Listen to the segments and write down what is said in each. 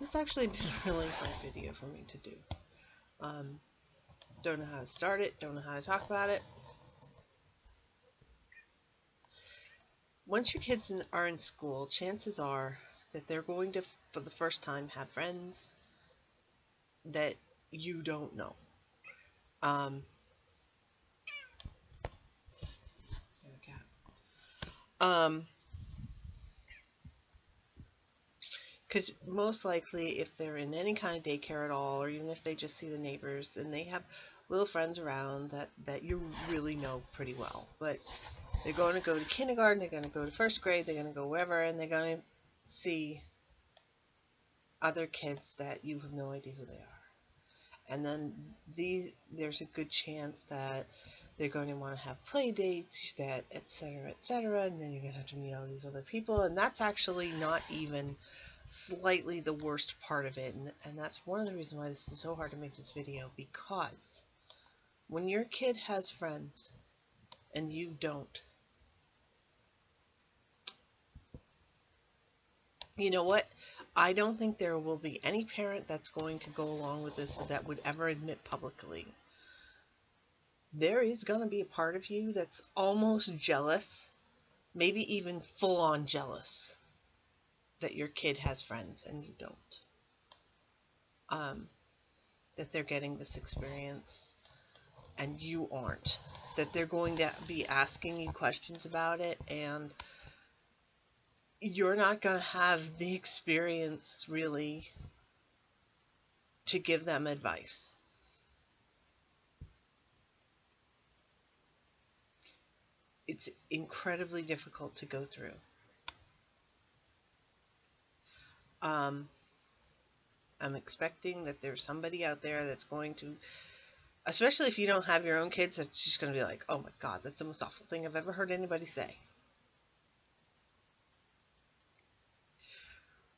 This actually been a really fun video for me to do. Don't know how to start it, don't know how to talk about it. Once your kids are in school, chances are that they're going to, for the first time, have friends that you don't know. Because most likely, if they're in any kind of daycare at all, or even if they just see the neighbors, then they have little friends around that you really know pretty well. But they're going to go to kindergarten, they're going to go to first grade, they're going to go wherever, and they're going to see other kids that you have no idea who they are. And then there's a good chance that they're going to want to have play dates, that etc., and then you're going to have to meet all these other people, and that's actually not even slightly the worst part of it, and that's one of the reasons why this is so hard to make this video, because when your kid has friends and you don't, you know what? I don't think there will be any parent that's going to go along with this that would ever admit publicly. There is going to be a part of you that's almost jealous, maybe even full-on jealous, that your kid has friends and you don't. That they're getting this experience and you aren't. That they're going to be asking you questions about it and you're not going to have the experience really to give them advice. It's incredibly difficult to go through. I'm expecting that there's somebody out there that's going to, especially if you don't have your own kids, that's just going to be like, oh my God, that's the most awful thing I've ever heard anybody say.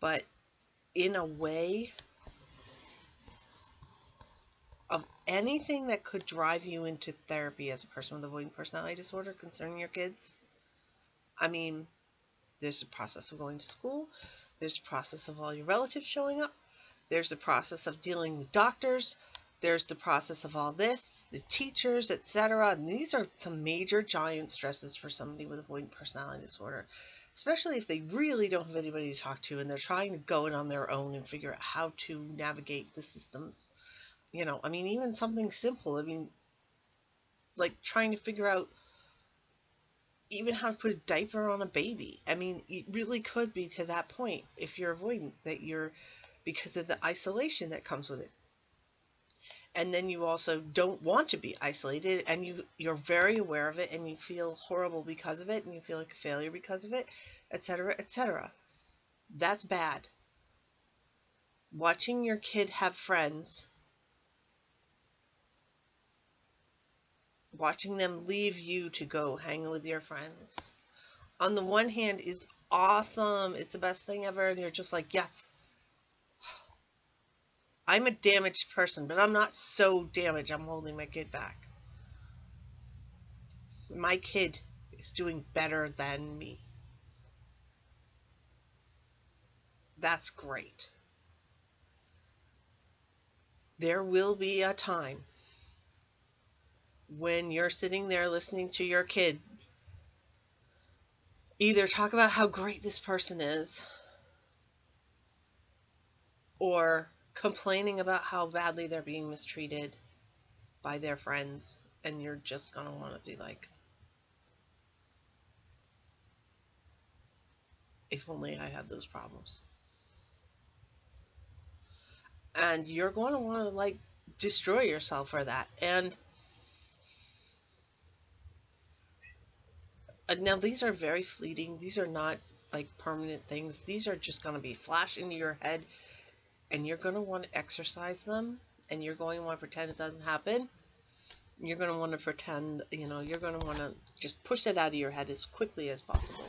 But in a way, of anything that could drive you into therapy as a person with avoidant personality disorder concerning your kids, I mean, there's the process of going to school, there's the process of all your relatives showing up, there's the process of dealing with doctors, there's the process of all this, the teachers, etc. And these are some major giant stresses for somebody with avoidant personality disorder, especially if they really don't have anybody to talk to and they're trying to go it on their own and figure out how to navigate the systems. You know, I mean, even something simple, I mean, like trying to figure out even how to put a diaper on a baby. I mean, it really could be to that point if you're avoidant, that you're, because of the isolation that comes with it. And then you also don't want to be isolated, and you're very aware of it, and you feel horrible because of it, and you feel like a failure because of it, etc., etc. That's bad. Watching your kid have friends, watching them leave you to go hang with your friends, on the one hand is awesome. It's the best thing ever, and you're just like, yes, I'm a damaged person, but I'm not so damaged I'm holding my kid back. My kid is doing better than me. That's great. There will be a time when you're sitting there listening to your kid either talk about how great this person is or complaining about how badly they're being mistreated by their friends, and you're just going to want to be like, if only I had those problems. And you're going to want to like destroy yourself for that. And now these are very fleeting. These are not like permanent things. These are just going to be flash into your head, and you're going to want to exercise them, and you're going to want to pretend it doesn't happen. You're going to want to pretend, you know, you're going to want to just push it out of your head as quickly as possible.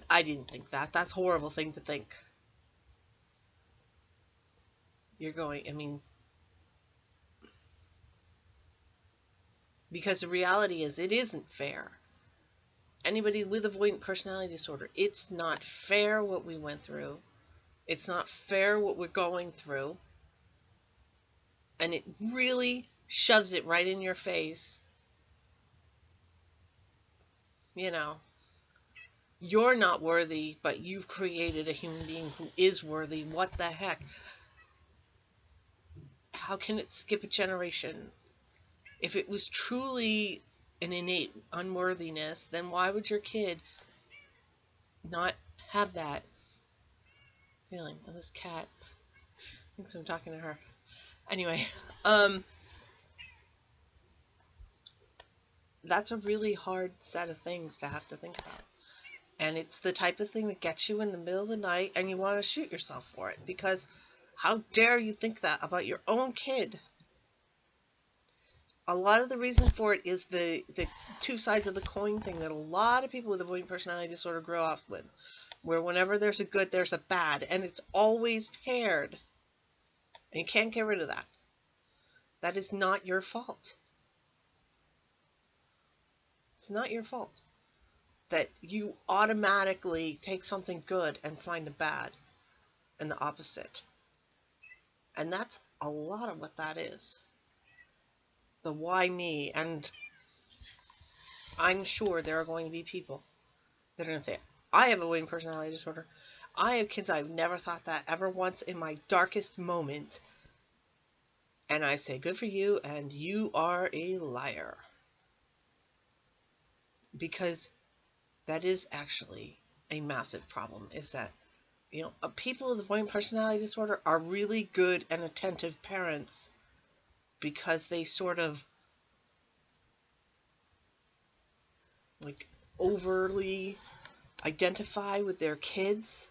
I didn't think that. That's a horrible thing to think. You're going, I mean, because the reality is it isn't fair. Anybody with avoidant personality disorder, it's not fair what we went through. It's not fair what we're going through. And it really shoves it right in your face. You know, you're not worthy, but you've created a human being who is worthy. What the heck? How can it skip a generation? If it was truly an innate unworthiness, then why would your kid not have that feeling? Oh, this cat thinks I'm talking to her. Anyway, that's a really hard set of things to have to think about. And it's the type of thing that gets you in the middle of the night and you want to shoot yourself for it, because how dare you think that about your own kid? A lot of the reason for it is the two sides of the coin thing that a lot of people with avoidant personality disorder grow up with, where whenever there's a good, there's a bad, and it's always paired. And you can't get rid of that. That is not your fault. It's not your fault that you automatically take something good and find a bad and the opposite. And that's a lot of what that is. The why me. And I'm sure there are going to be people that are going to say, I have avoidant personality disorder. I have kids. I've never thought that ever once in my darkest moment. And I say, good for you, and you are a liar. Because that is actually a massive problem, is that, you know, people with avoidant personality disorder are really good and attentive parents because they sort of like overly identify with their kids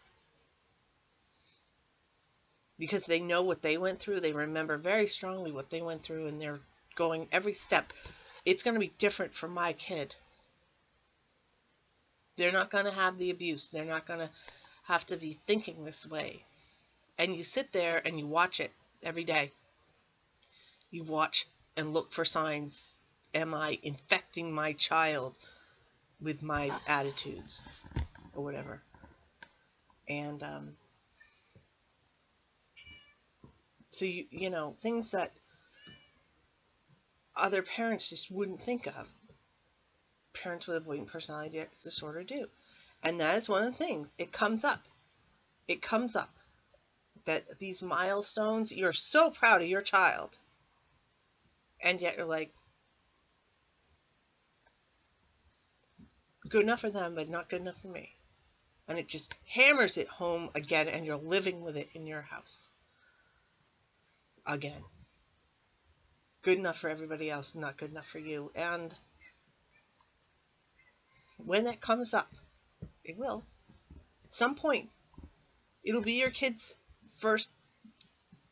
because they know what they went through. They remember very strongly what they went through, and they're going every step. It's going to be different for my kid. They're not going to have the abuse. They're not going to have to be thinking this way. And you sit there and you watch it every day. You watch and look for signs. Am I infecting my child with my attitudes or whatever? And so you know, things that other parents just wouldn't think of, parents with avoidant personality disorder do. And that is one of the things. It comes up. It comes up that these milestones, you're so proud of your child, and yet you're like, good enough for them, but not good enough for me. And it just hammers it home again, and you're living with it in your house. Again. Good enough for everybody else, not good enough for you. And when that comes up, it will. At some point, it'll be your kid's first,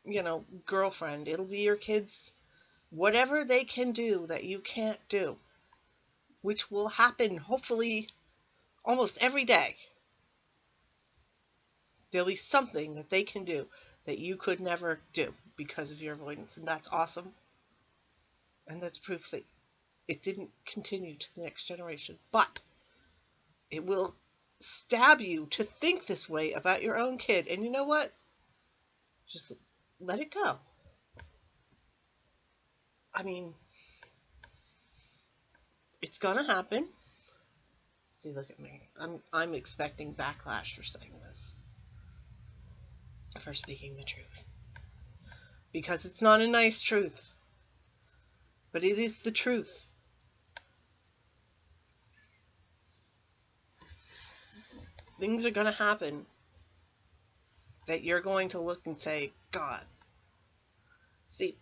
you know, girlfriend. It'll be your kid's whatever they can do that you can't do, which will happen hopefully almost every day. There'll be something that they can do that you could never do because of your avoidance, and that's awesome. And that's proof that it didn't continue to the next generation. But it will stab you to think this way about your own kid. And you know what? Just let it go. I mean, it's gonna happen. See, look at me. I'm expecting backlash for saying this. For speaking the truth. Because it's not a nice truth. But it is the truth. Things are going to happen that you're going to look and say, God. See,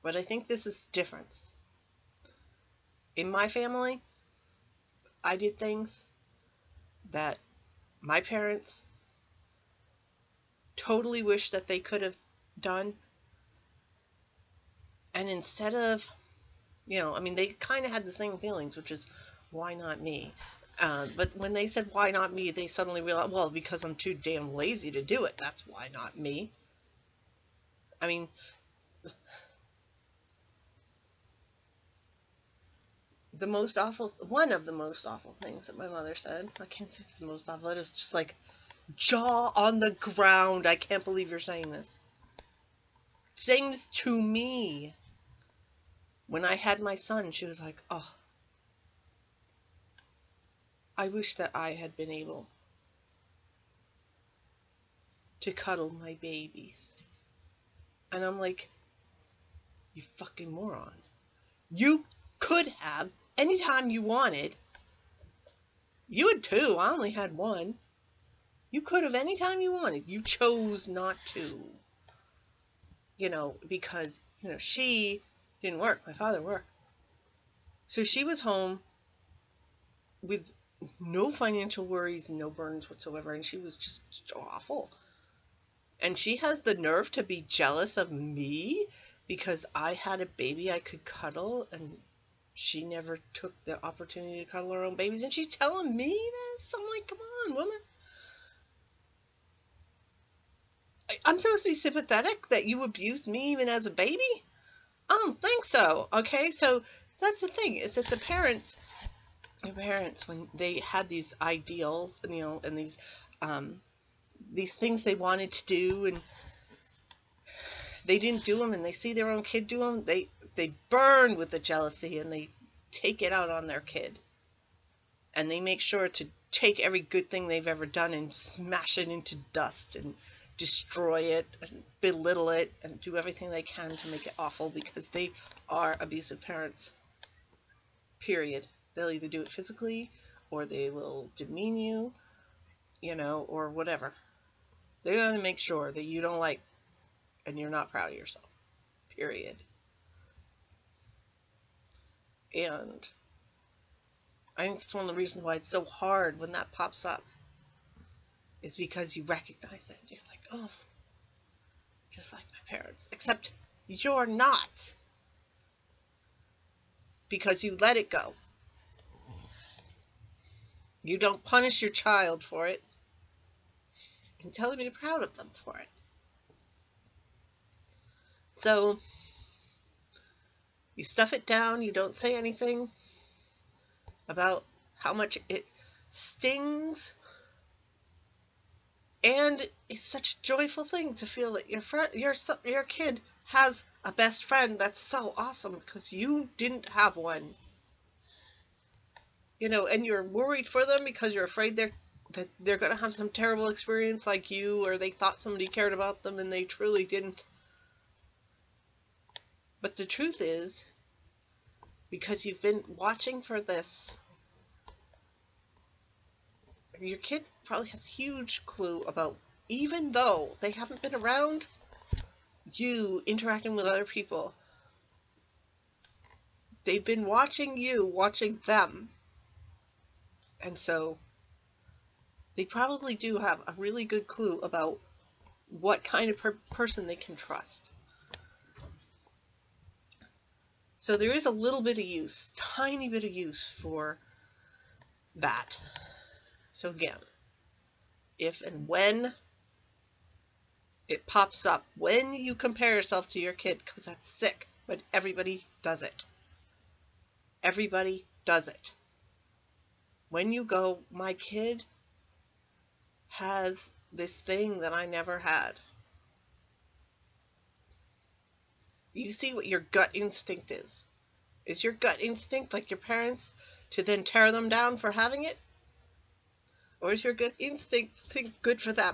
but I think this is the difference. In my family, I did things that my parents totally wish that they could have done. And instead of, you know, I mean, they kind of had the same feelings, which is, why not me? But when they said, why not me, they suddenly realized, well, because I'm too damn lazy to do it. That's why not me. I mean, one of the most awful things that my mother said, I can't say it's the most awful, it was just like jaw on the ground. I can't believe you're saying this. Saying this to me. When I had my son, she was like, oh, I wish that I had been able to cuddle my babies. And I'm like, you fucking moron. You could have, anytime you wanted. You had two, I only had one. You could have anytime you wanted. You chose not to. Because, she didn't work. My father worked. So she was home with no financial worries, no burdens whatsoever, and she was just awful. And she has the nerve to be jealous of me because I had a baby I could cuddle, and she never took the opportunity to cuddle her own babies, and she's telling me this? I'm like, come on, woman. I'm supposed to be sympathetic that you abused me even as a baby? I don't think so. Okay, so that's the thing, is that the parents, when they had these ideals, and these things they wanted to do, and they didn't do them, and they see their own kid do them, they burn with the jealousy, and they take it out on their kid. And they make sure to take every good thing they've ever done and smash it into dust and destroy it and belittle it and do everything they can to make it awful, because they are abusive parents. Period. They'll either do it physically, or they will demean you, or whatever. They're going to make sure that you don't like and you're not proud of yourself. Period. And I think it's one of the reasons why it's so hard when that pops up, is because you recognize it. You're like, oh, just like my parents. Except you're not. Because you let it go. You don't punish your child for it. And tell them you're proud of them for it. So, you stuff it down. You don't say anything about how much it stings. And it's such a joyful thing to feel that your kid has a best friend. That's so awesome, because you didn't have one. And you're worried for them because you're afraid that they're going to have some terrible experience like you, or they thought somebody cared about them and they truly didn't. But the truth is, because you've been watching for this, your kid probably has a huge clue about, even though they haven't been around you interacting with other people, they've been watching you, watching them. And so they probably do have a really good clue about what kind of person they can trust. So there is a little bit of use, tiny bit of use for that. So again, if and when it pops up, when you compare yourself to your kid, because that's sick, but everybody does it. Everybody does it. When you go, my kid has this thing that I never had. You see what your gut instinct is. Is your gut instinct, like your parents, to then tear them down for having it? Or is your gut instinct to think good for them?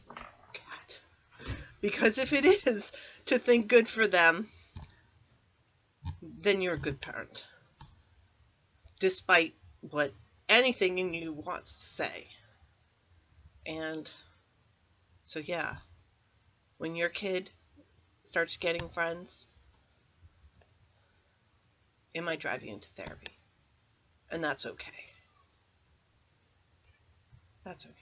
God. Because if it is to think good for them, then you're a good parent. Despite what anything in you wants to say. And so yeah, when your kid starts getting friends, it might drive you into therapy. And that's okay. That's okay.